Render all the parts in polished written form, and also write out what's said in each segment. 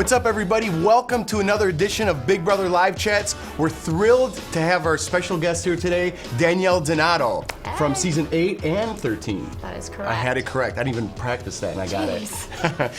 What's up, everybody? Welcome to another edition of Big Brother Live Chats. We're thrilled to have our special guest here today, Daniele Donato, from season 8 and 13. That is correct. I had it correct. I didn't even practice that, and I got it.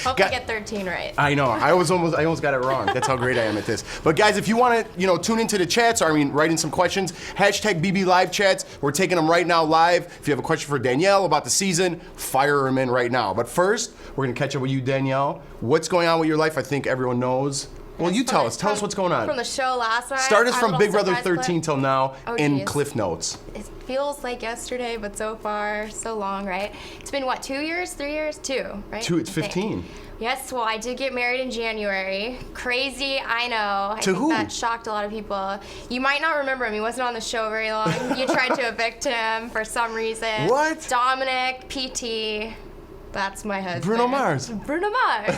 Hope I get 13 right. I know. I almost got it wrong. That's how great I am at this. But guys, if you want to, tune into the chats, or write in some questions, hashtag BB Live Chats. We're taking them right now live. If you have a question for Daniele about the season, fire them in right now. But first, we're going to catch up with you, Daniele. What's going on with your life? I think everyone knows. Well, you tell us. Tell us what's going on. From the show last night. Start us from Big Brother 13 till now in geez. Cliff Notes. It feels like yesterday, but so far, so long, right? It's been what, 2 years, 3 years? 2, right? 2, it's 15. Yes, well, I did get married in January. Crazy, I know. I think who? that shocked a lot of people. You might not remember him. He wasn't on the show very long. You tried to evict him for some reason. What? Dominic, PT. That's my husband. Bruno Mars. Bruno Mars.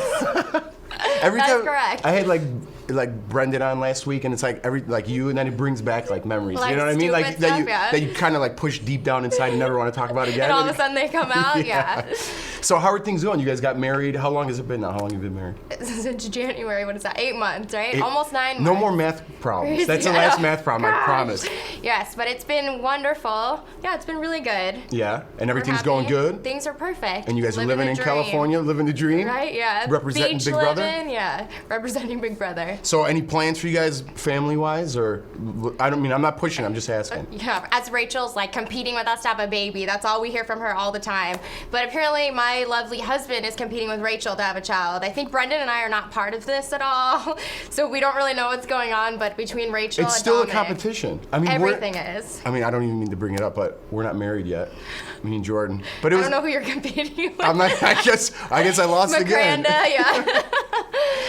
Every That's time correct. I had like Brendan on last week, and it's like you, and then it brings back like memories. Like you know what I mean? Like stupid stuff, yeah. that you kind of like push deep down inside and never want to talk about again. And all of a sudden they come out, yeah. So how are things going? You guys got married. How long has it been now? How long have you been married? Since January, what is that? 8 months, right? Almost 9 months. No more math problems. That's the last math problem, I promise. Yes, but it's been wonderful. Yeah, it's been really good. Yeah, and everything's We're going happy. good? Things are perfect. And you guys are living in the dream. California, living the dream? Right, yeah. Representing Beach Big Brother? living, yeah. Representing Big Brother. So any plans for you guys family-wise, or I'm not pushing, I'm just asking. Yeah, as Rachel's like competing with us to have a baby. That's all we hear from her all the time. But apparently my lovely husband is competing with Rachel to have a child. I think Brendan and I are not part of this at all. So we don't really know what's going on, but between Rachel It's and still Dominic, a competition. everything is. I don't even mean to bring it up, but we're not married yet. Me and Jordan. But I don't know who you're competing with. I'm not, I guess I lost again. Yeah.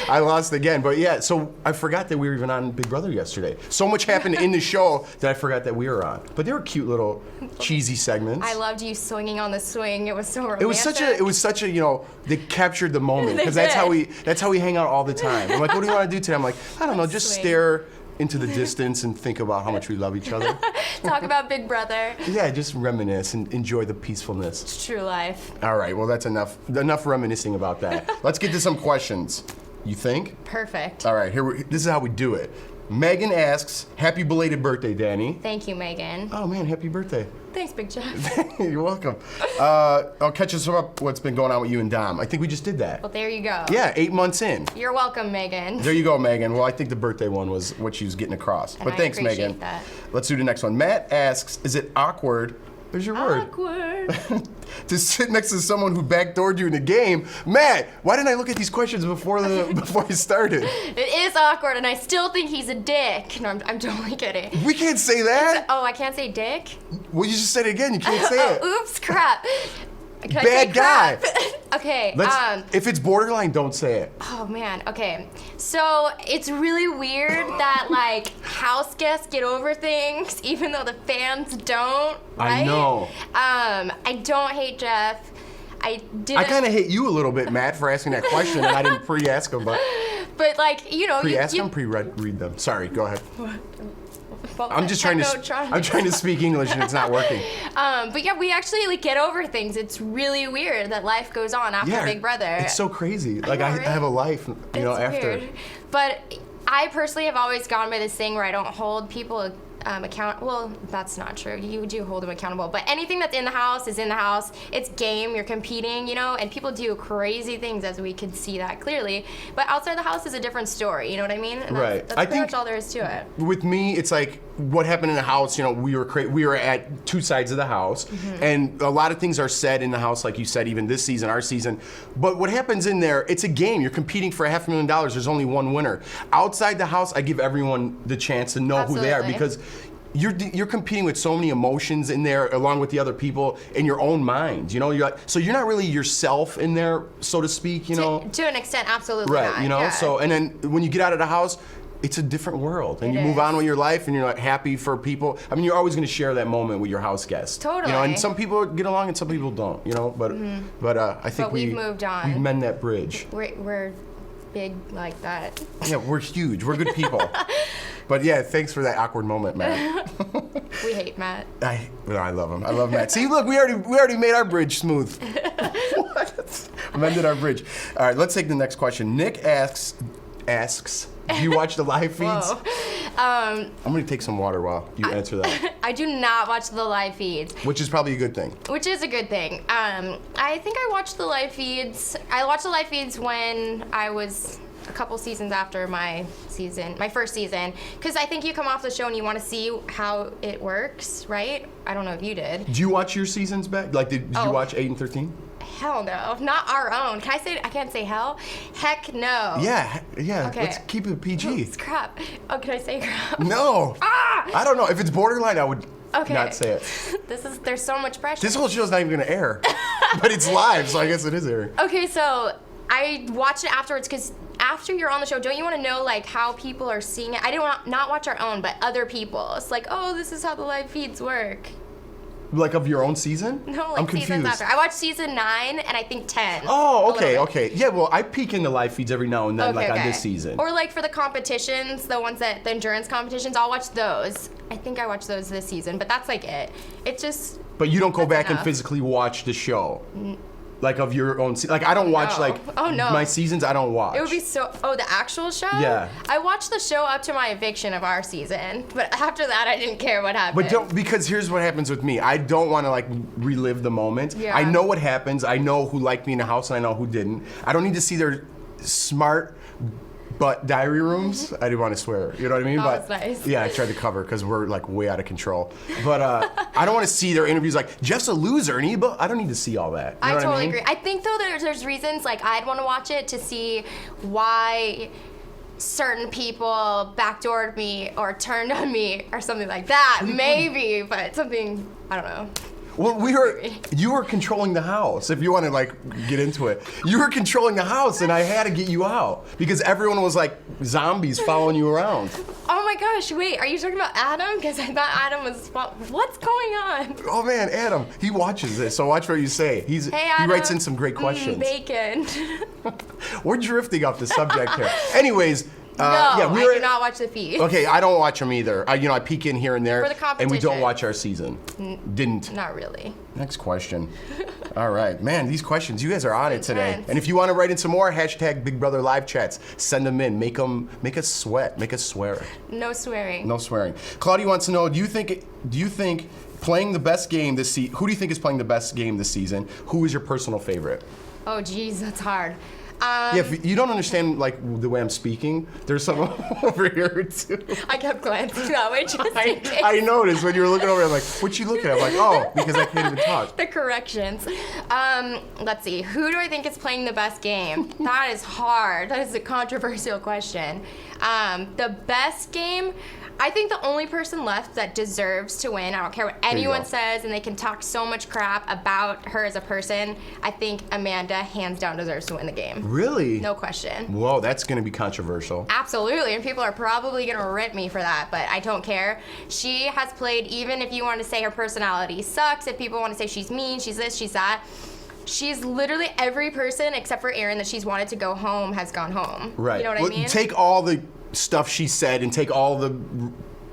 I lost again. But yeah, so I forgot that we were even on Big Brother yesterday. So much happened in the show that I forgot that we were on. But they were cute little cheesy segments. I loved you swinging on the swing. It was so romantic. It was such a they captured the moment, because that's how we hang out all the time. I'm like, what do you want to do today? I'm like, I don't know, just swing. stare into the distance and think about how much we love each other. Talk about Big Brother. Yeah, just reminisce and enjoy the peacefulness. It's true life. All right, well, that's enough reminiscing about that. Let's get to some questions. You think? Perfect. All right, this is how we do it. Megan asks, happy belated birthday, Danny. Thank you, Megan. Oh man, happy birthday. Thanks, Big Jeff. You're welcome. I'll catch us up what's been going on with you and Dom. I think we just did that. Well, there you go. Yeah, 8 months in. You're welcome, Megan. There you go, Megan. Well, I think the birthday one was what she was getting across. And but thanks, I appreciate Megan. that. Let's do the next one. Matt asks, is it awkward? There's your word. Awkward. To sit next to someone who backdoored you in the game. Matt, why didn't I look at these questions before you started? It is awkward, and I still think he's a dick. No, I'm totally kidding. We can't say that. Oh, I can't say dick? Well, you just said it again. You can't say it. Oops, crap. Can I Bad say guy. crap? Okay. If it's borderline, don't say it. Oh man, okay. So it's really weird that like house guests get over things even though the fans don't, right? I know. I don't hate Jeff. I kind of hate you a little bit, Matt, for asking that question, and I didn't pre-ask him, but like, pre-ask them, pre-read them. Sorry, go ahead. Well, I'm trying to speak English and it's not working. But yeah, we actually like get over things. It's really weird that life goes on after Big Brother. It's so crazy. Like know, I right? have a life, after. Weird. But I personally have always gone by this thing where I don't hold people accountable. Well, that's not true. You do hold them accountable. But anything that's in the house is in the house. It's game. You're competing, and people do crazy things, as we can see that clearly. But outside the house is a different story. You know what I mean? And Right. That's pretty much all there is to it. With me, it's like what happened in the house. We were at two sides of the house, and a lot of things are said in the house, like you said, even this season, our season. But what happens in there? It's a game. You're competing for $500,000. There's only one winner. Outside the house, I give everyone the chance to know who they are, because you're competing with so many emotions in there, along with the other people in your own mind. So you're not really yourself in there, so to speak. To an extent, absolutely right. not. Yeah. So and then when you get out of the house, it's a different world, and you move on with your life, and you're not happy for people. You're always going to share that moment with your house guests. Totally. And some people get along, and some people don't. But I think we've moved on. We mend that bridge. We're big like that. Yeah, we're huge. We're good people. But yeah, thanks for that awkward moment, Matt. We hate Matt. I love him. I love Matt. See, look, we already made our bridge smooth. What? Mended our bridge. All right, let's take the next question. Nick asks, asks, do you watch the live feeds? Whoa. I'm going to take some water while you answer that. I do not watch the live feeds. Which is probably a good thing. Which is a good thing. I think I watched the live feeds. I watched the live feeds when I was a couple seasons after my first season, because I think you come off the show and you want to see how it works, right? I don't know if you did. Do you watch your seasons back? Like, did you watch 8 and 13? Hell no, not our own. Can I say? I can't say hell. Heck no. Yeah. Okay. Let's keep it PG. It's crap. Oh, can I say crap? No. I don't know. If it's borderline, I would not say it. There's so much pressure. This whole show's not even gonna air, but it's live, so I guess it is airing. Okay, so I watched it afterwards because after you're on the show, don't you want to know like how people are seeing it? I didn't not watch our own, but other people's. Like, oh, this is how the live feeds work. Like of your own season? No, like I'm seasons confused. after. I watched season 9 and I think 10. Oh, okay. Yeah, well, I peek into live feeds every now and then, on this season. Or like for the competitions, the endurance competitions, I'll watch those. I think I watched those this season, but that's like it. It's just. But you don't go back enough. and physically watch the show. Like of your own, like I don't watch my seasons. I don't watch. It would be the actual show. Yeah. I watched the show up to my eviction of our season, but after that I didn't care what happened. But because here's what happens with me. I don't want to like relive the moment. Yeah. I know what happens. I know who liked me in the house, and I know who didn't. I don't need to see their smart butt diary rooms. I didn't want to swear. You know what I mean? That was nice. Yeah, I tried to cover because we're like way out of control. But I don't want to see their interviews like Jeff's a loser and I don't need to see all that. You know I what totally mean? agree. I think though there's reasons like I'd want to watch it to see why certain people backdoored me or turned on me or something like that. Maybe, but something I don't know. Well, you were controlling the house. If you want to like get into it, you were controlling the house, and I had to get you out because everyone was like zombies following you around. Oh my gosh! Wait, are you talking about Adam? Because I thought Adam was. What's going on? Oh man, Adam, he watches this, so watch what you say. Hey, Adam. He writes in some great questions. Bacon. We're drifting off the subject here. Anyways. I do not watch the feed. Okay, I don't watch them either. I peek in here and there. For the competition. And we don't watch our season. Didn't. Not really. Next question. All right, man, these questions, you guys are on it today. Intense. And if you want to write in some more, hashtag Big Brother Live Chats, send them in. Make us sweat, make us swear. No swearing. No swearing. Claudia wants to know, do you think playing the best game this season, who do you think is playing the best game this season? Who is your personal favorite? Oh, geez, that's hard. Yeah, if you don't understand like the way I'm speaking, there's someone over here too. I kept glancing that way just in case. I noticed when you were looking over, I'm like, what you looking at? I'm like, oh, because I can't even talk. The corrections. Let's see. Who do I think is playing the best game? That is hard. That is a controversial question. The best game, I think the only person left that deserves to win, I don't care what anyone says, and they can talk so much crap about her as a person, I think Amanda hands down deserves to win the game. Really? No question. Whoa, that's going to be controversial. Absolutely, and people are probably going to rip me for that, but I don't care. She has played, even if you want to say her personality sucks, if people want to say she's mean, she's this, she's that, she's literally every person except for Aaron that she's wanted to go home has gone home. Right. You know what I mean? Take all the stuff she said and take all the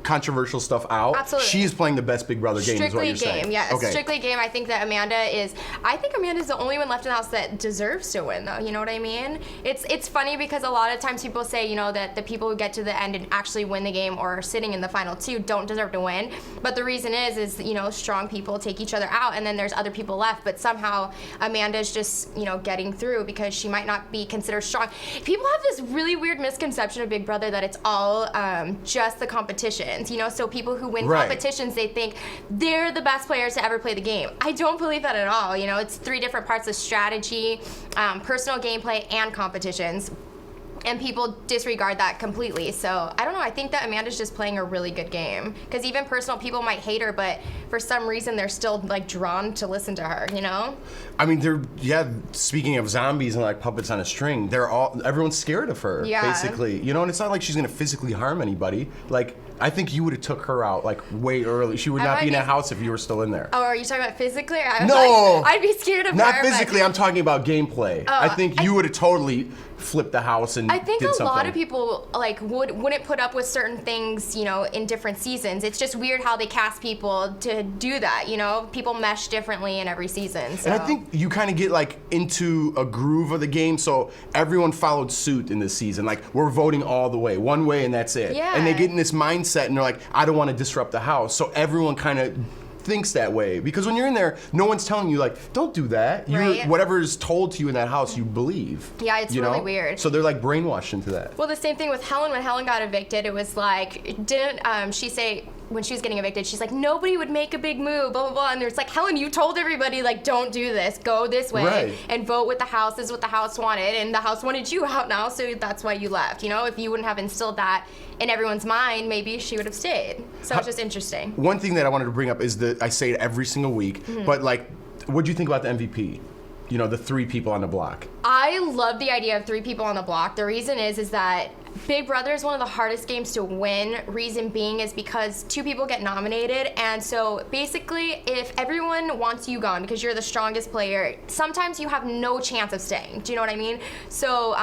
controversial stuff out. Absolutely. She is playing the best Big Brother game, is what you're saying. Strictly game, yes. Okay. Strictly game. I think Amanda's the only one left in the house that deserves to win, though. You know what I mean? It's funny because a lot of times people say, that the people who get to the end and actually win the game or are sitting in the final two don't deserve to win. But the reason is strong people take each other out and then there's other people left. But somehow Amanda's just, getting through because she might not be considered strong. People have this really weird misconception of Big Brother that it's all just the competitions, so people who win competitions, they think they're the best players to ever play the game. I don't believe that at all. It's 3 different parts of strategy, personal gameplay, and competitions. And people disregard that completely. So, I don't know. I think that Amanda's just playing a really good game. Because even personal people might hate her, but for some reason, they're still, drawn to listen to her, I mean, speaking of zombies and, puppets on a string, everyone's scared of her, basically. And it's not like she's going to physically harm anybody. I think you would have took her out, way early. She would not be in a house if you were still in there. Oh, are you talking about physically? No! I'd be scared of her. Not physically, I'm talking about gameplay. I think you would have totally flipped the house and I think did a something. lot of people like wouldn't put up with certain things, you know, in different seasons. It's just weird how they cast people to do that, you know? People mesh differently in every season. So. And I think you kind of get like into a groove of the game, so everyone followed suit in this season. Like, we're voting all the way, one way, and that's it. Yeah. And they get in this mindset, and they're like, I don't want to disrupt the house. So everyone kind of thinks that way, because when you're in there, no one's telling you like, don't do that. Right. Whatever is told to you in that house, you believe. Yeah, it's really weird. So they're like brainwashed into that. Well, the same thing with Helen. When Helen got evicted, it was like, didn't she say when she was getting evicted, she's like, nobody would make a big move, blah, blah, blah. And there's like, Helen, you told everybody, like, don't do this. Go this way. Right. And vote with the house is what the house wanted. And the house wanted you out now, so that's why you left. You know, if you wouldn't have instilled that in everyone's mind, maybe she would have stayed. So it's just interesting. One thing that I wanted to bring up is that I say it every single week, but like, what do you think about the MVP? You know, the 3 people on the block. I love the idea of 3 people on the block. The reason is that Big Brother is one of the hardest games to win. Reason being is because 2 people get nominated, and so basically if everyone wants you gone because you're the strongest player, sometimes you have no chance of staying. Do you know what I mean? So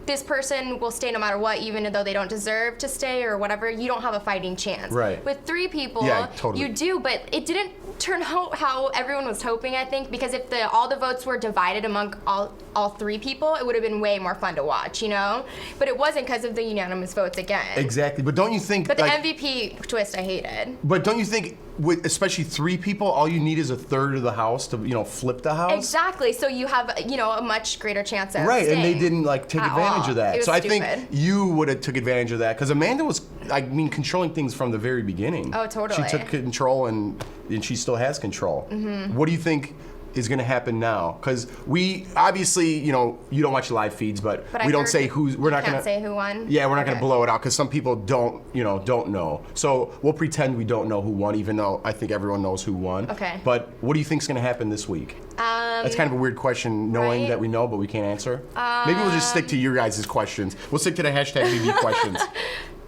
this person will stay no matter what, even though they don't deserve to stay or whatever. You don't have a fighting chance. Right. With 3 people, yeah, totally. you do, but it didn't turn out how everyone was hoping, I think, because if all the votes were divided among all 3 people, it would have been way more fun to watch, you know? But it wasn't because of the unanimous votes again. Exactly, but don't you think? But the MVP twist I hated. But don't you think, with especially 3 people, all you need is a third of the house to, you know, flip the house? Exactly. So you have, you know, a much greater chance of Right, and they staying didn't like take at advantage all. of that. It was So I stupid. think you would have took advantage of that, because Amanda was, I mean, controlling things from the very beginning. Oh, totally. She took control, and she still has control. Mm-hmm. What do you think is going to happen now? Because we obviously, you know, you don't watch live feeds, but we don't say who's. We're not going to say who won. Yeah, we're not going to blow it out, because some people don't know. So we'll pretend we don't know who won, even though I think everyone knows who won. Okay. But what do you think is going to happen this week? That's kind of a weird question, knowing right? that we know, but we can't answer. Maybe we'll just stick to your guys' questions. We'll stick to the hashtag BB questions.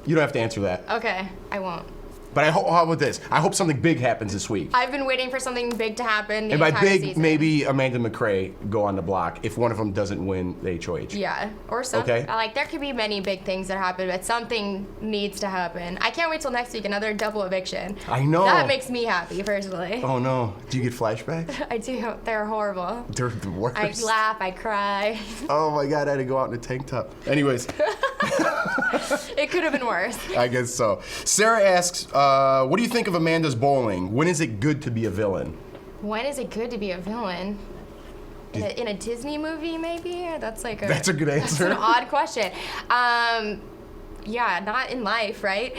You don't have to answer that. Okay, I won't. But how about this? I hope something big happens this week. I've been waiting for something big to happen. The And by entire big, season. maybe Amanda McRae go on the block if one of them doesn't win the HOH. Yeah, or something. Okay. Like, there could be many big things that happen, but something needs to happen. I can't wait till next week, another double eviction. I know. That makes me happy, personally. Oh no. Do you get flashbacks? I do. They're horrible. They're the worst. I laugh, I cry. Oh my god, I had to go out in a tank top. Anyways, It could have been worse. I guess so. Sarah asks, what do you think of Amanda's bowling? When is it good to be a villain? When is it good to be a villain? In a Disney movie, maybe? That's like That's a good answer. That's an odd question. Yeah, not in life, right?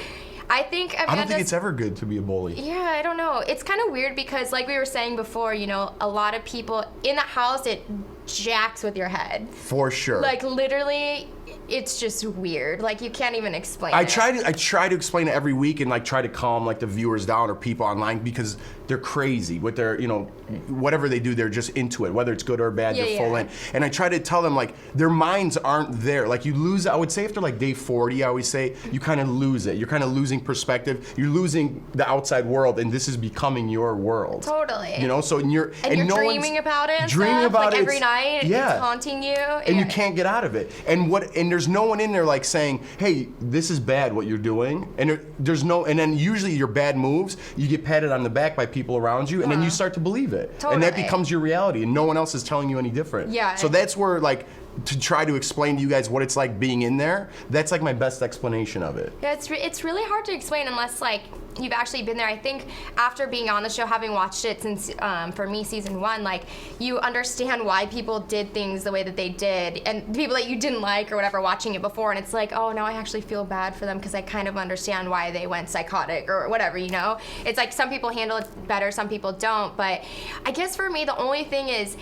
I think Amanda's, I don't think it's ever good to be a bully. Yeah, I don't know. It's kind of weird because, like we were saying before, you know, a lot of people in the house, it jacks with your head. For sure. Like, literally, it's just weird. Like, you can't even explain I it. try to explain it every week and like try to calm like the viewers down or people online, because they're crazy with their, you know, whatever they do, they're just into it, whether it's good or bad, they're full in. And I try to tell them like their minds aren't there. Like, you lose, I would say after like day 40, I always say, you kind of lose it. You're kind of losing perspective. You're losing the outside world, and this is becoming your world. Totally. You know, so you're no dreaming about it. And dreaming stuff, about like it every night. Yeah. It's haunting you. And you can't get out of it. And there's no one in there like saying, hey, this is bad what you're doing. And there's no, and then usually your bad moves, you get patted on the back by people around you, and then you start to believe it. Totally. And that becomes your reality, and no one else is telling you any different. Yeah. So that's where, like, to try to explain to you guys what it's like being in there, that's like my best explanation of it. Yeah, it's really hard to explain unless like you've actually been there. I think after being on the show, having watched it since for me season 1, like you understand why people did things the way that they did, and the people that you didn't like or whatever watching it before, and it's like, oh, now I actually feel bad for them because I kind of understand why they went psychotic or whatever, you know? It's like some people handle it better, some people don't, but I guess for me the only thing is,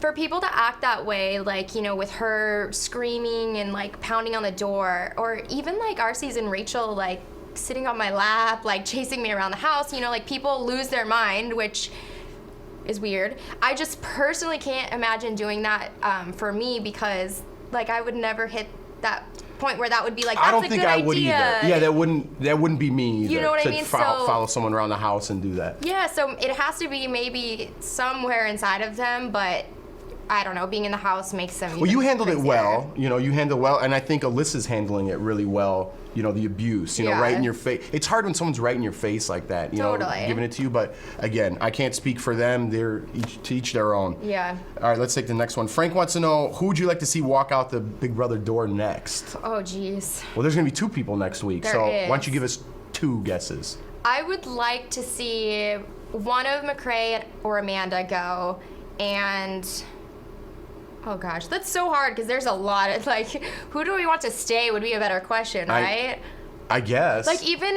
for people to act that way, like, you know, with her screaming and like pounding on the door, or even like our season Rachel like sitting on my lap, like chasing me around the house, you know, like people lose their mind, which is weird. I just personally can't imagine doing that for me, because like I would never hit that point where that would be like, that's I don't a think good I idea. would either. Yeah, that wouldn't be me either. You know what I to mean? follow someone around the house and do that. Yeah, so it has to be maybe somewhere inside of them, but I don't know, being in the house makes them. Well, you handled it well. You handled well, and I think Alyssa's handling it really well. The abuse, right in your face. It's hard when someone's right in your face like that, Totally. giving it to you. But again, I can't speak for them. They're to each their own. Yeah. All right, let's take the next one. Frank wants to know, who would you like to see walk out the Big Brother door next? Oh, geez. Well, there's going to be 2 people next week, so why don't you give us 2 guesses? I would like to see one of McCrae or Amanda go, and oh gosh, that's so hard because there's a lot of who do we want to stay would be a better question, right? I guess. Even,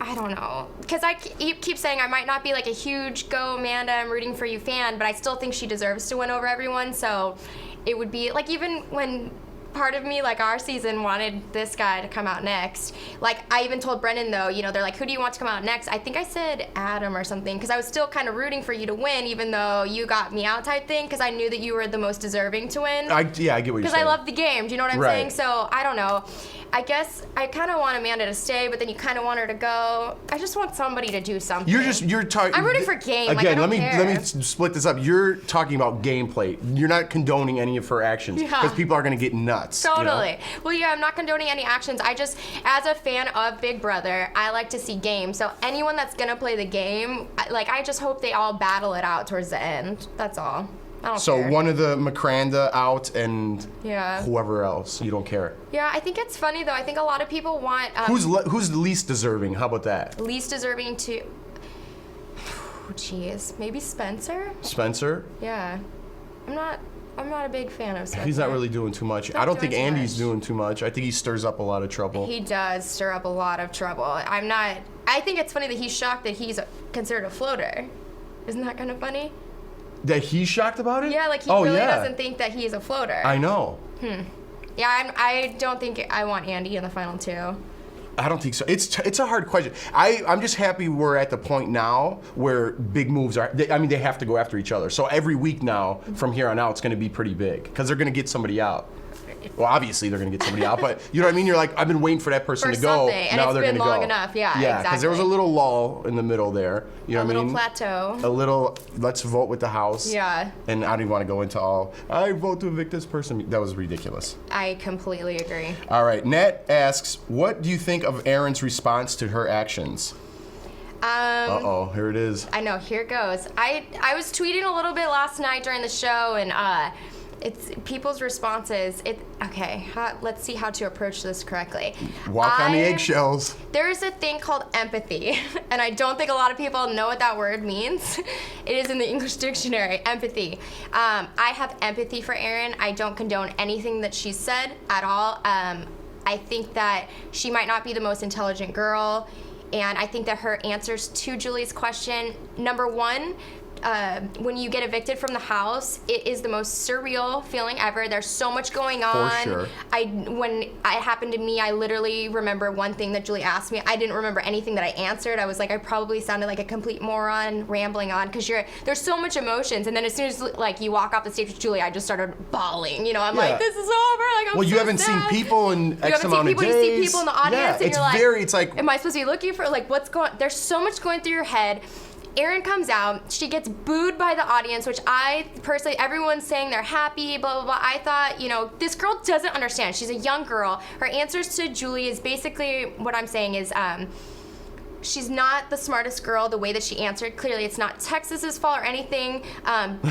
I don't know, because I keep saying I might not be a huge go Amanda, I'm rooting for you fan, but I still think she deserves to win over everyone. So it would be even when part of me, our season, wanted this guy to come out next. I even told Brendan, though, they're who do you want to come out next? I think I said Adam or something, because I was still kind of rooting for you to win, even though you got me out type thing, because I knew that you were the most deserving to win. I get what you're saying. Because I love the game. Do you know what I'm Right. saying? So, I don't know. I guess I kind of want Amanda to stay, but then you kind of want her to go. I just want somebody to do something. You're talking. I'm rooting for game. Again, I let don't me care. split this up. You're talking about gameplay. You're not condoning any of her actions because people are going to get nuts. Totally. Well, yeah, I'm not condoning any actions. I just, as a fan of Big Brother, I like to see games. So anyone that's gonna play the game, I just hope they all battle it out towards the end. That's all. I don't So care. one of the McCranda out and Yeah. whoever else, you don't care. Yeah, I think it's funny though. I think a lot of people want Who's the least deserving? How about that? least deserving to. Oh, jeez, maybe Spencer. Spencer? Yeah, I'm not a big fan of Spencer. He's not really doing too much. Not I don't think doing too Andy's much. doing too much. I think he stirs up a lot of trouble. He does stir up a lot of trouble. I think it's funny that he's shocked that he's considered a floater. Isn't that kind of funny? That he's shocked about it? Yeah, he oh, really yeah. doesn't think that he's a floater. I know. Yeah, I don't think I want Andy in the final 2. I don't think so. It's a hard question. I'm just happy we're at the point now where big moves are. They have to go after each other. So every week now, from here on out, it's going to be pretty big because they're going to get somebody out. Well, obviously they're going to get somebody out, but you know what I mean? You're I've been waiting for that person For to go. something, and now it's they're been going to go. long enough. Yeah, Yeah, because exactly. there was a little lull in the middle there. You know A what I little mean? plateau. A little, let's vote with the house. Yeah. And I don't even want to go into all, I vote to evict this person. That was ridiculous. I completely agree. All right, Nat asks, what do you think of Erin's response to her actions? Uh-oh, here it is. I know, here it goes. I was tweeting a little bit last night during the show, and it's people's responses. Let's see how to approach this correctly. Walk on the eggshells. There's a thing called empathy, and I don't think a lot of people know what that word means. It is in the English dictionary, empathy. I have empathy for Erin. I don't condone anything that she's said at all. I think that she might not be the most intelligent girl, and I think that her answers to Julie's question, number one, when you get evicted from the house, it is the most surreal feeling ever. There's so much going on. For sure. When it happened to me, I literally remember one thing that Julie asked me. I didn't remember anything that I answered. I was I probably sounded like a complete moron rambling on because there's so much emotions. And then as soon as you walk off the stage with Julie, I just started bawling. I'm this is over. I'm well, you so haven't sad. seen people in X amount of days. You see people in the audience, and it's like, am I supposed to be looking for what's going? There's so much going through your head. Erin comes out, she gets booed by the audience, which I personally, everyone's saying they're happy, blah, blah, blah. I thought, this girl doesn't understand. She's a young girl. Her answers to Julie is basically, what I'm saying is, she's not the smartest girl the way that she answered. Clearly, it's not Texas's fault or anything.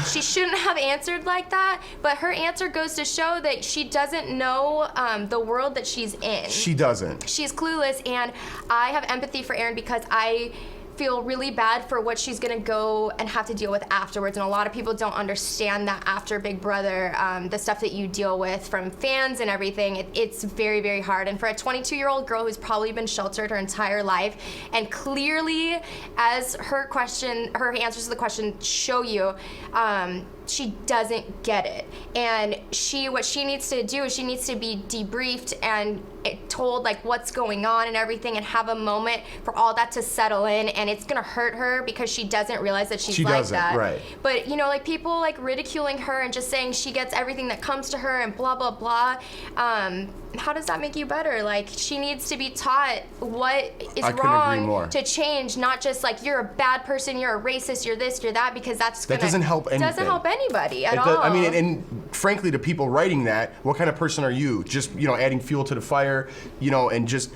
She shouldn't have answered like that, but her answer goes to show that she doesn't know the world that she's in. She doesn't. She's clueless, and I have empathy for Erin because I feel really bad for what she's gonna go and have to deal with afterwards, and a lot of people don't understand that after Big Brother, the stuff that you deal with from fans and everything, it's very, very hard. And for a 22-year-old girl who's probably been sheltered her entire life, and clearly, as her answers to the question show you, she doesn't get it. And what she needs to do is she needs to be debriefed and told what's going on and everything, and have a moment for all that to settle in. And it's gonna hurt her because she doesn't realize that she's like that. Right. But people ridiculing her and just saying she gets everything that comes to her and blah blah blah. How does that make you better? She needs to be taught what is wrong to change, not just you're a bad person, you're a racist, you're this, you're that, because that doesn't help anything. Doesn't help anything. anybody at all. I mean, and frankly, to people writing that, what kind of person are you? Just, adding fuel to the fire, and just,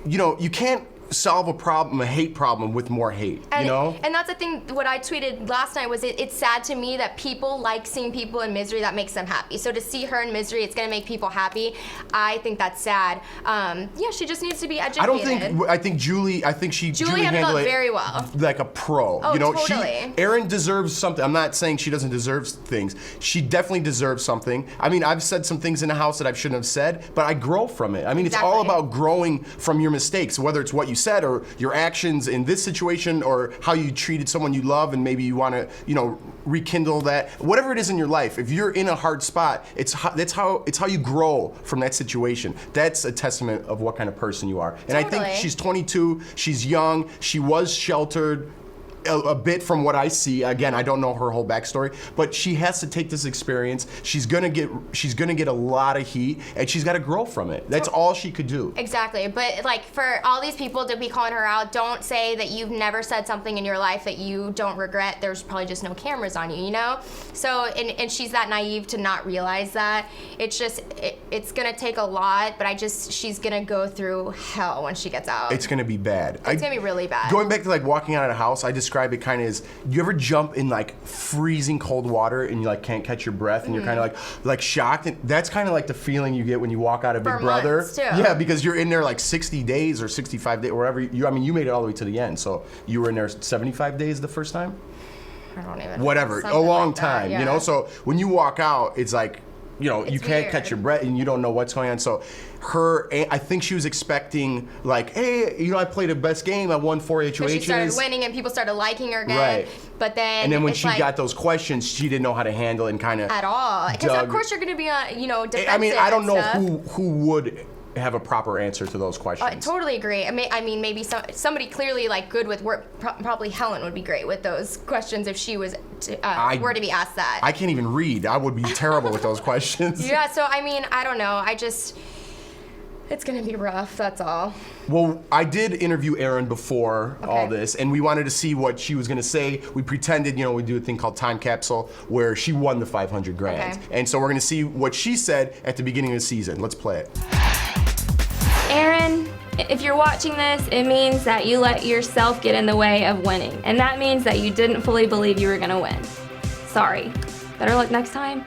you can't solve a hate problem with more hate, and that's the thing. What I tweeted last night was it's sad to me that people like seeing people in misery. That makes them happy. So to see her in misery, it's gonna make people happy. I think that's sad. She just needs to be educated. I think Julie handled it very well, like a pro. Oh, totally. Erin deserves something. I'm not saying she doesn't deserve things. She definitely deserves something. I mean, I've said some things in the house that I shouldn't have said, but I grow from it. I mean, It's all about growing from your mistakes, whether it's what you said or your actions in this situation or how you treated someone you love and maybe you want to, rekindle that. Whatever it is in your life, if you're in a hard spot, it's how you grow from that situation. That's a testament of what kind of person you are. And I think she's 22, she's young, she was sheltered a bit from what I see. Again, I don't know her whole backstory, but she has to take this experience. She's gonna get a lot of heat, and she's got to grow from it. That's all she could do. Exactly. But like for all these people to be calling her out, don't say that you've never said something in your life that you don't regret. There's probably just no cameras on you, So and she's that naive to not realize that. It's just it's gonna take a lot, but she's gonna go through hell when she gets out. It's gonna be bad. It's gonna be really bad. Going back to like walking out of the house, I describe it kind of as, you ever jump in like freezing cold water and you like can't catch your breath and you're kind of like shocked, and that's kind of like the feeling you get when you walk out of Big Brother. Months, too. Yeah, because you're in there like 60 days or 65 days, wherever you made it all the way to the end. So you were in there 75 days the first time? I don't even whatever, a long time, So when you walk out, it's like, you can't weird. catch your breath and you don't know what's going on. So I think she was expecting like, hey, I played the best game. I won 4 HOHs. So she started winning and people started liking her again. Right. But then and then when she got those questions, she didn't know how to handle it and kind of at all. Because of course you're going to be defensive. I mean, I don't know who would have a proper answer to those questions. I totally agree. I mean, maybe somebody clearly like good with work. Probably Helen would be great with those questions if she was were to be asked that. I can't even read. I would be terrible with those questions. Yeah. So I mean, I don't know. It's gonna be rough. That's all. Well, I did interview Erin before all this, and we wanted to see what she was gonna say. We pretended, we do a thing called Time Capsule, where she won the 500 grand. Okay. And so we're gonna see what she said at the beginning of the season. Let's play it. Erin, if you're watching this, it means that you let yourself get in the way of winning. And that means that you didn't fully believe you were gonna win. Sorry. Better luck next time.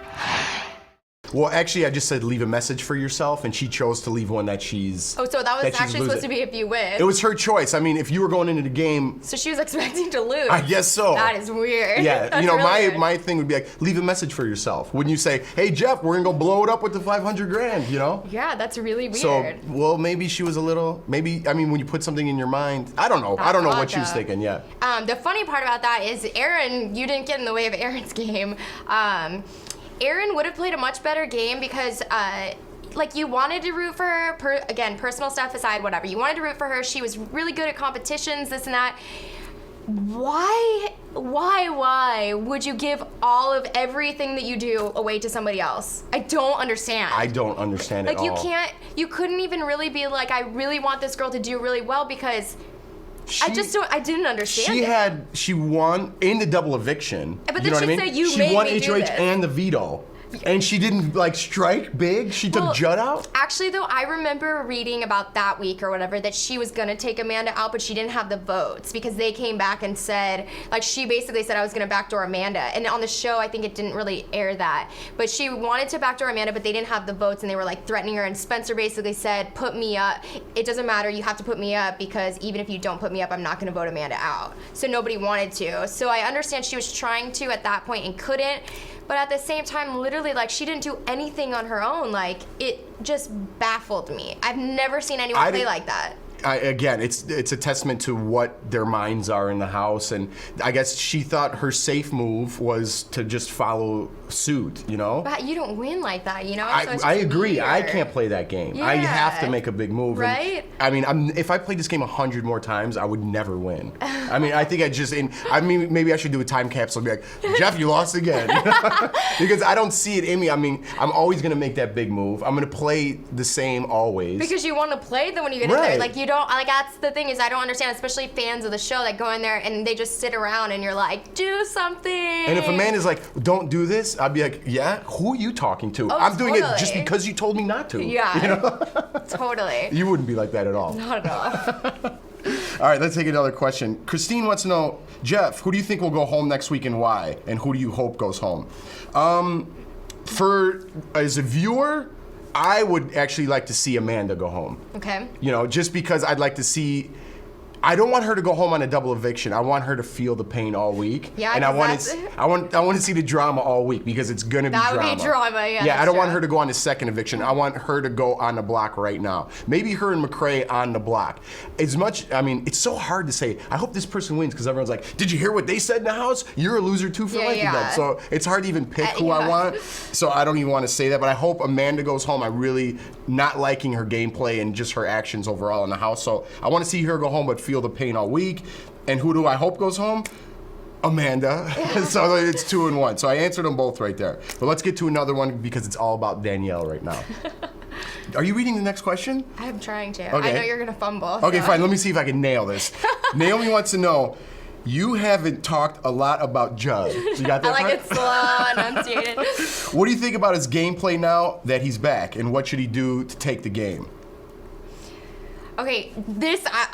Well, actually, I just said leave a message for yourself, and she chose to leave one that she's. Oh, so that was actually supposed to be if you win. It was her choice. I mean, if you were going into the game. So she was expecting to lose. I guess so. That is weird. Yeah, That's really weird. my thing would be like, leave a message for yourself. Wouldn't you say, hey Jeff, we're gonna go blow it up with the 500 grand, Yeah, that's really weird. So, well, maybe she was a little. Maybe when you put something in your mind, I don't know. That's I don't know odd, what she was thinking. Yeah. The funny part about that is Erin, you didn't get in the way of Erin's game. Erin would have played a much better game because, you wanted to root for her. Again, personal stuff aside, whatever. You wanted to root for her. She was really good at competitions, this and that. Why would you give all of everything that you do away to somebody else? I don't understand. I don't understand at all. You couldn't even really be like, I really want this girl to do really well because I didn't understand She won in the double eviction. But then you know what I mean? said, you she made won me do HOH this. and the veto. And she didn't strike big. She took Judd out. Actually, though, I remember reading about that week or whatever that she was gonna take Amanda out, but she didn't have the votes because they came back and said, she basically said I was gonna backdoor Amanda. And on the show, I think it didn't really air that, but she wanted to backdoor Amanda, but they didn't have the votes, and they were threatening her. And Spencer basically said, "Put me up. It doesn't matter. You have to put me up because even if you don't put me up, I'm not gonna vote Amanda out." So nobody wanted to. So I understand she was trying to at that point and couldn't. But at the same time, literally, she didn't do anything on her own. It just baffled me. I've never seen anyone play like that. Again, it's a testament to what their minds are in the house, and I guess she thought her safe move was to just follow suit, But you don't win like that, So it's I agree. weird. I can't play that game. I have to make a big move. Right? And, if I played this game 100 more times, I would never win. I think maybe I should do a time capsule and be like, Jeff, you lost again. Because I don't see it in me. I'm always going to make that big move. I'm going to play the same always. Because you want to play, then when you get in there, you don't, like, that's the thing is I don't understand, especially fans of the show that go in there and they just sit around and you're like, do something. And if a man is like, don't do this, I'd be like, yeah, who are you talking to? Oh, I'm doing it totally. just because you told me not to. Yeah. You know? Totally. You wouldn't be like that at all. Not at all. All right, let's take another question. Christine wants to know, Jeff, who do you think will go home next week and why? And who do you hope goes home? As a viewer, I would actually like to see Amanda go home. Okay. You know, just because I'd like to see. I don't want her to go home on a double eviction. I want her to feel the pain all week. Yeah, and I 'cause want to see the drama all week because it's gonna be That drama. would be drama, yeah. Yeah, I that's don't want true. her to go on the second eviction. I want her to go on the block right now. Maybe her and McCrae on the block. It's so hard to say, I hope this person wins because everyone's like, did you hear what they said in the house? You're a loser too for Yeah, liking yeah. them. So it's hard to even pick who I yeah. want. So I don't even want to say that, but I hope Amanda goes home. I really not liking her gameplay and just her actions overall in the house. So I want to see her go home but feel the pain all week. And who do I hope goes home? Amanda. So it's 2 and 1. So I answered them both right there. But let's get to another one because it's all about Danielle right now. Are you reading the next question? I'm trying to. Okay. I know you're going to fumble. Okay, so. fine. Let me see if I can nail this. Naomi wants to know, you haven't talked a lot about Judd. You got that I like part? it slow, enunciated. What do you think about his gameplay now that he's back? And what should he do to take the game? Okay,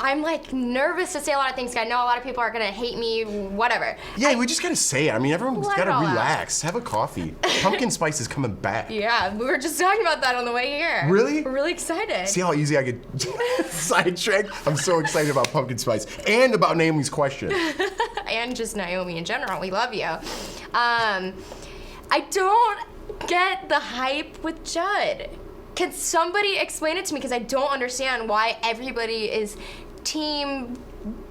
I'm like nervous to say a lot of things 'cause I know a lot of people are gonna hate me, whatever. Yeah, we just gotta say it. I mean, everyone's Let gotta it all out. relax. Have a coffee. Pumpkin spice is coming back. Yeah, we were just talking about that on the way here. Really? We're really excited. See how easy I get sidetracked? I'm so excited about pumpkin spice and about Naomi's question. And just Naomi in general, we love you. I don't get the hype with Judd. Can somebody explain it to me? Because I don't understand why everybody is team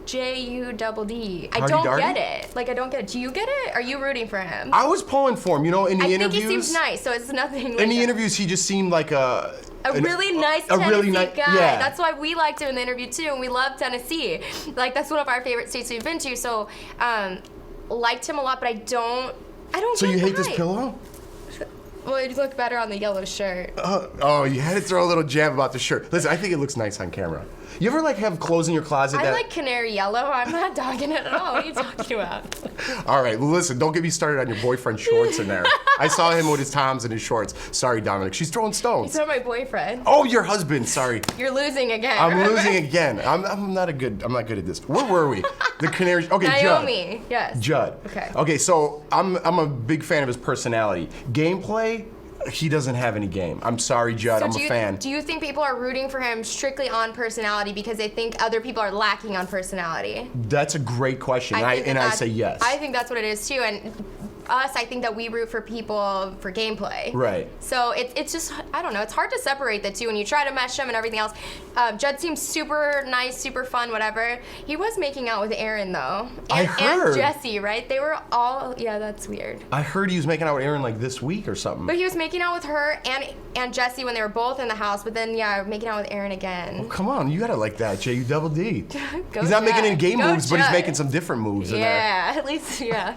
Judd. I don't Darty? get it. Like, I don't get it. Do you get it? Are you rooting for him? I was pulling for him, you know, in the I think interviews. he seems nice, so it's nothing. In the interviews, he just seemed like a really nice a Tennessee really guy. yeah. That's why we liked him in the interview too, and we love Tennessee. Like, that's one of our favorite states we've been to. So, liked him a lot, but I don't. So get you the hate this hype. pillow? Well, it'd look better on the yellow shirt. Oh, you had to throw a little jab about the shirt. Listen, I think it looks nice on camera. You ever like have clothes in your closet I that... like canary yellow. I'm not dogging it at all. What are you talking about? All right, well, listen, don't get me started on your boyfriend's shorts in there. I saw him with his Toms and his shorts. Sorry, Dominic. She's throwing stones. He's not my boyfriend. Oh, your husband. Sorry. You're losing again. I'm remember? losing again. I'm not good at this. Where were we? The canary... Okay, Naomi. Judd. Yes. Judd. Okay. Okay, so I'm a big fan of his personality. Gameplay... He doesn't have any game. I'm sorry, Judd. So I'm a fan. Do you think people are rooting for him strictly on personality because they think other people are lacking on personality? That's a great question. I say yes. I think that's what it is too. And us, I think that we root for people for gameplay. Right. So it's just, I don't know, it's hard to separate the two when you try to mesh them and everything else. Judd seems super nice, super fun, whatever. He was making out with Aaron though. I heard. And Jesse, right? They were all, yeah, that's weird. I heard he was making out with Aaron like this week or something. But he was making out with her and Jesse when they were both in the house, but then, yeah, making out with Aaron again. Come on, you gotta like that, Judd. Go He's not making any Judd. game Go moves, but he's Judd. making some different moves in there. Yeah, at least, yeah.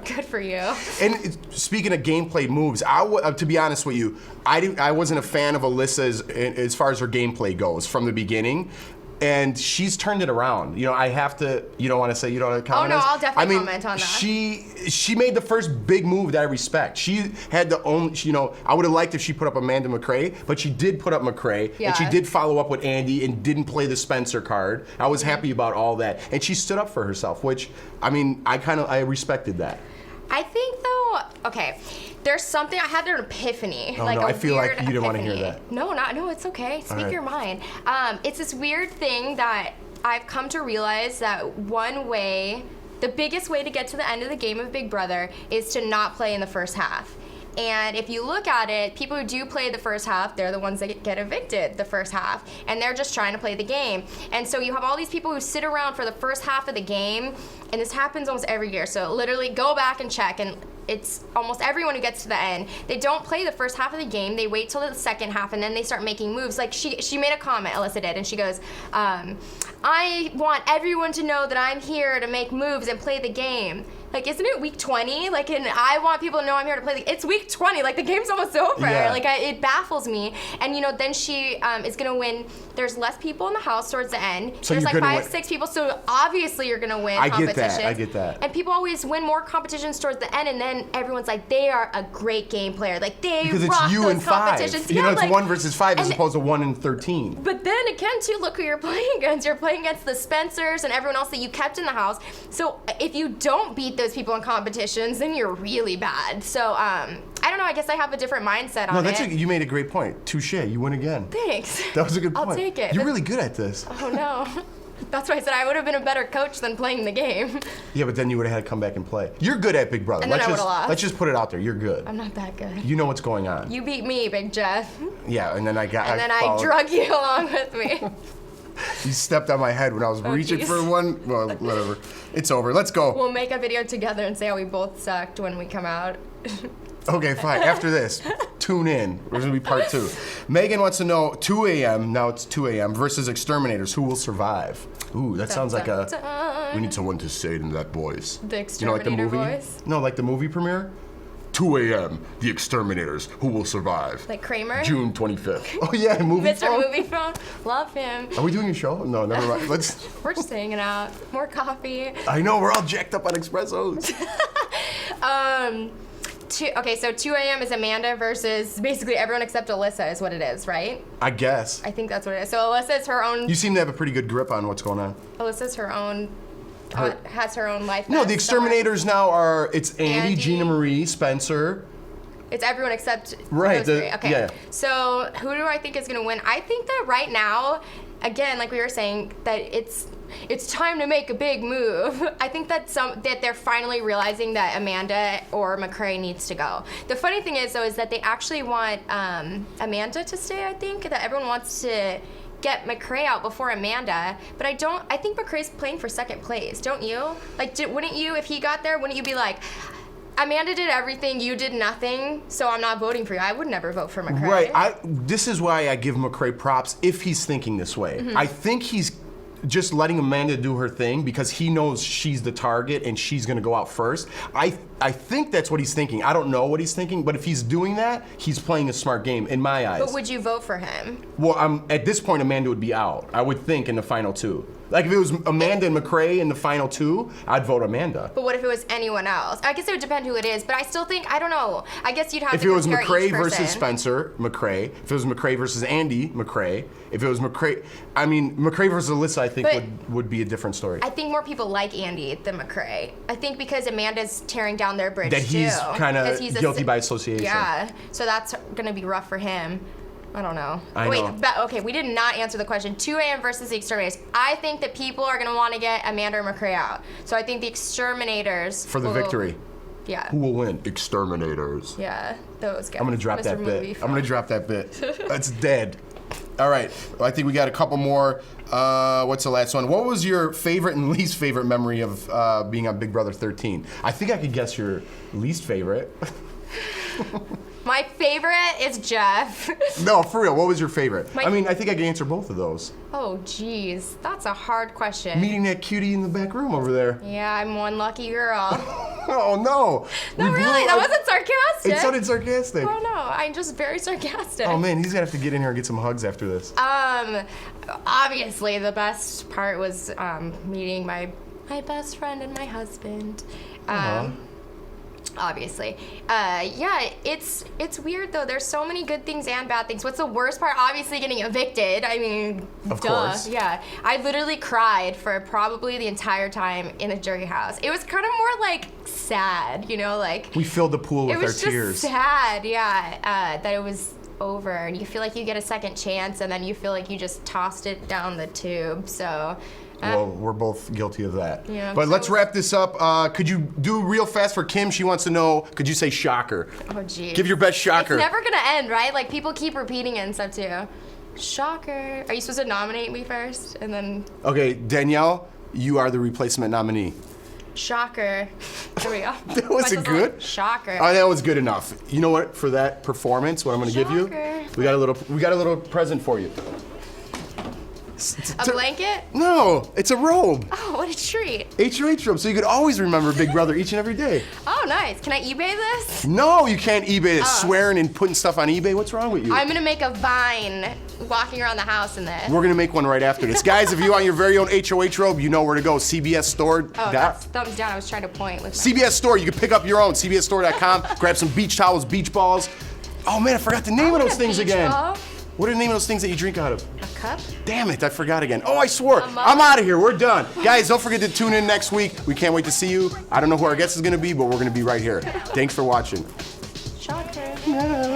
Good for you. And speaking of gameplay moves, to be honest with you, I wasn't a fan of Alyssa's as far as her gameplay goes from the beginning. And she's turned it around. You know, I have to. You don't want to say you don't want to comment? Oh no, on this? I'll definitely comment on that. She made the first big move that I respect. She had the only. You know, I would have liked if she put up Amanda McCrae, but she did put up McCrae, Yeah. and she did follow up with Andy and didn't play the Spencer card. I was happy about all that, and she stood up for herself, which I mean, I respected that. I think though, okay, there's something, I had an epiphany. Oh, like no, a I feel like weird you didn't wanna hear epiphany. that. No, it's okay. Speak right. your mind. It's this weird thing that I've come to realize that one way, the biggest way to get to the end of the game of Big Brother is to not play in the first half. And if you look at it, people who do play the first half, they're the ones that get evicted the first half. And they're just trying to play the game. And so you have all these people who sit around for the first half of the game, and this happens almost every year. So literally go back and check, and it's almost everyone who gets to the end. They don't play the first half of the game. They wait till the second half, and then they start making moves. Like she made a comment, Alyssa did, and she goes, I want everyone to know that I'm here to make moves and play the game. Like, isn't it week 20? Like, and I want people to know I'm here to play. It's week 20. Like, the game's almost over. Yeah. Like, it baffles me. And, you know, then she is going to win. There's less people in the house towards the end. So There's you're like gonna 5, 6 people. So obviously you're going to win I competitions. get that. And people always win more competitions towards the end. And then everyone's like, they are a great game player. Like, they Because rock it's you those and 5. competitions. You know, Yeah, it's like, 1 versus 5 as and- opposed to 1 and 13. But then again, too, look who you're playing against. You're playing against the Spencers and everyone else that you kept in the house. So if you don't beat those people in competitions, then you're really bad. So I don't know. I guess I have a different mindset on it. You made a great point. Touche. You win again. Thanks. That was a good point. I'll take it. You're really good at this. Oh no. That's why I said I would have been a better coach than playing the game. Yeah, but then you would have had to come back and play. You're good at Big Brother. And then I would've lost. Let's just put it out there. You're good. I'm not that good. You know what's going on. You beat me, Big Jeff. Yeah, and then I I drug you along with me. You stepped on my head when I was reaching geez. for one. Well, whatever. It's over. Let's go. We'll make a video together and say how we both sucked when we come out. Okay, fine. After this, tune in. There's going to be part 2. Megan wants to know 2 a.m., now it's 2 a.m., versus Exterminators. Who will survive? Ooh, that sounds like Dun, dun. we need someone to say it in that voice. The You know, like the Exterminator movie? voice? No, like the movie premiere? 2 a.m., The Exterminators. Who will survive? Like Kramer? June 25th. Oh, yeah, movie Mr. phone? Movie Phone. Love him. Are we doing a show? No, never mind. Let's. We're just hanging out. More coffee. I know, we're all jacked up on espressos. So 2 a.m. is Amanda versus basically everyone except Alyssa is what it is, right? I guess. I think that's what it is. So Alyssa is her own. You seem to have a pretty good grip on what's going on. Alyssa's her own. Has her own life. No, the vest Exterminators now are, it's Andy, Andy. Gina Marie, Spencer. It's everyone except Right, those three. Okay. yeah. So who do I think is gonna win? I think that right now, again, like we were saying, that it's time to make a big move. I think that they're finally realizing that Amanda or McCrae needs to go. The funny thing is though is that they actually want Amanda to stay. I think that everyone wants to get McCrae out before Amanda, but I think McCrae's playing for second place, don't you? Like, wouldn't you, if he got there, wouldn't you be like, Amanda did everything, you did nothing, so I'm not voting for you. I would never vote for McCrae. Right. This is why I give McCrae props if he's thinking this way. Mm-hmm. I think he's just letting Amanda do her thing because he knows she's the target and she's going to go out first. I think that's what he's thinking. I don't know what he's thinking, but if he's doing that, he's playing a smart game in my eyes. But would you vote for him? Well, at this point, Amanda would be out. I would think in the final 2. Like if it was Amanda and McCrae in the final 2, I'd vote Amanda. But what if it was anyone else? I guess it would depend who it is, but I still think, I don't know. I guess you'd have If to it was compare McCrae each person. versus Spencer, McCrae. If it was McCrae versus Andy, McCrae. If it was McCrae, McCrae versus Alyssa, I think would be a different story. I think more people like Andy than McCrae. I think because Amanda's tearing down their bridge That he's too. kinda 'Cause he's guilty by association. Yeah, so that's gonna be rough for him. I don't know. I Wait, know. But, okay, we did not answer the question. 2 a.m. versus the Exterminators. I think that people are gonna want to get Amanda or McCrae out. So I think the Exterminators For the will- victory. Yeah. Who will win? Exterminators. Yeah, those guys. I'm gonna drop Mr. that Movie bit. I'm gonna Phone. drop that bit. That's dead. All right. I think we got a couple more. What's the last one? What was your favorite and least favorite memory of being on Big Brother 13? I think I could guess your least favorite. My favorite is Jeff. No, for real. What was your favorite? My- I think I can answer both of those. Oh, geez, that's a hard question. Meeting that cutie in the back room over there. Yeah, I'm one lucky girl. Oh no. No, really, that wasn't sarcastic. It sounded sarcastic. Oh no, I'm just very sarcastic. Oh man, he's gonna have to get in here and get some hugs after this. Obviously the best part was meeting my best friend and my husband. Obviously. Yeah, it's weird though. There's so many good things and bad things. What's the worst part? Obviously getting evicted. I mean, Of duh. course. Yeah. I literally cried for probably the entire time in the jury house. It was kind of more like sad, you know, like We filled the pool with it our was tears. just sad, yeah, that it was over and you feel like you get a second chance and then you feel like you just tossed it down the tube. So Well, we're both guilty of that. Yeah, But so- let's wrap this up. Could you do real fast for Kim? She wants to know, could you say shocker? oh geez. Give your best shocker. It's never gonna end, right? Like people keep repeating it and stuff too. Shocker. Are you supposed to nominate me first and then Okay, Danielle, you are the replacement nominee. shocker? There we go. That was Am I supposed to- good? Shocker. Oh, that was good enough. You know what? For that performance, what I'm going to give you, Shocker. we got a little present for you. A blanket? No, it's a robe. Oh, what a treat. HOH robe, so you could always remember Big Brother each and every day. Oh, nice. Can I eBay this? No, you can't eBay it. Swearing and putting stuff on eBay. What's wrong with you? I'm gonna make a vine walking around the house in this. We're gonna make one right after this. Guys, if you want your very own HOH robe, you know where to go. CBS Store. Oh, that's thumbs down. I was trying to point with my CBS Store, you can pick up your own. CBSStore.com. Grab some beach towels, beach balls. Oh man, I forgot the name of those things again. Ball. What are the name of those things that you drink out of? A cup? Damn it, I forgot again. Oh, I swore. mug? I'm out of here. We're done. Guys, don't forget to tune in next week. We can't wait to see you. I don't know who our guest is going to be, but we're going to be right here. Thanks for watching. Shocker.